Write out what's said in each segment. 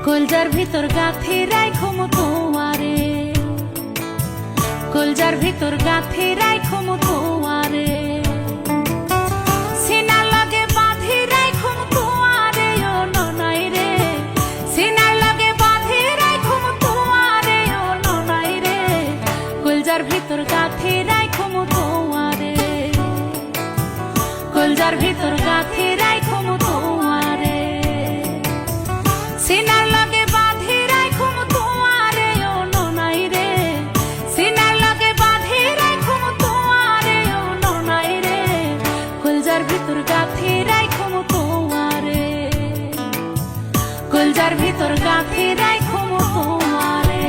কলজার ভিতর গাথি রাইখুম তোমারে, কলজার ভিতর গাথি রাইখুম তোমারে, সিনার লগে বাঁধি রাইখুম তোমারে ও ননাই রে, সিনার লগে বাঁধি রাইখুম তোমারে ও ননাই রে, কলজার ভিতর গাথি রাইখুম তোমারে, কলজার ভিতর গাথি রাইখুম তোমারে, সিনার লগে বাঁধি রাইখুম তোমারে ও ননাই রে, সিনার লগে বাঁধি রাইখুম তোমারে ও ননাই রে, কলজার ভিতর গাথি রাইখুম তোমারে, কলজার ভিতর গাথি রাইখুম তোমারে।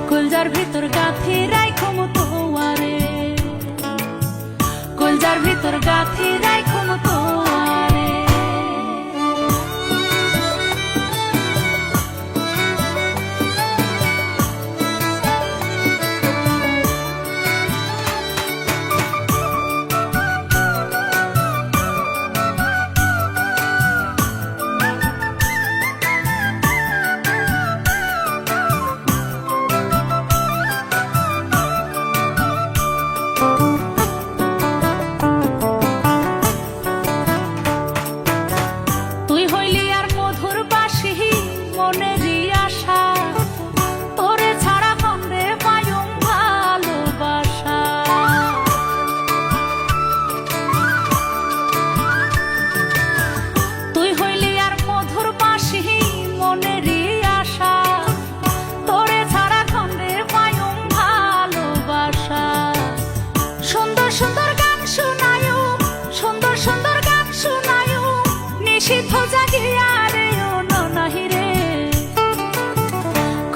কলজার ভিতর গাথি রাইখুম তোমারে, কলজার ভিতর গাথি রাইখুম তোমারে।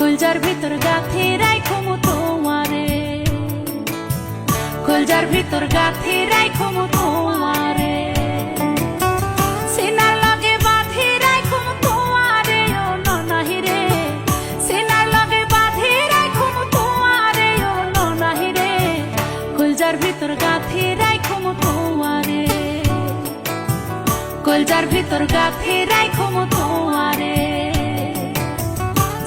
কলজার ভিতর গাথি রাইখুম তোমারে, কলজার ভিতর গাথি রাইখুম তোমারে, সিনার লগে বাঁধি রাইখুম তোমারে ও ননাহি রে, সিনার লগে বাঁধি রাইখুম তোমারে ও ননাহি রে, কলজার ভিতর গাথি রাইখুম তোমারে, কলজার ভিতর গাথি রাইখুম তোমারে,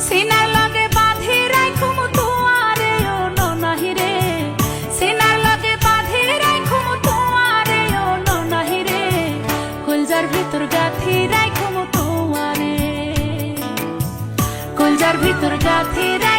সিনার লগে বাঁধি রাইখুম তোমারে ও ননাহি রে, সিনার লগে বাঁধি রাইখুম তোমারে ও ননাহি রে, কলজার ভিতর গাথি রাইখুম তোমারে, কলজার ভিতর গাথি রাইখুম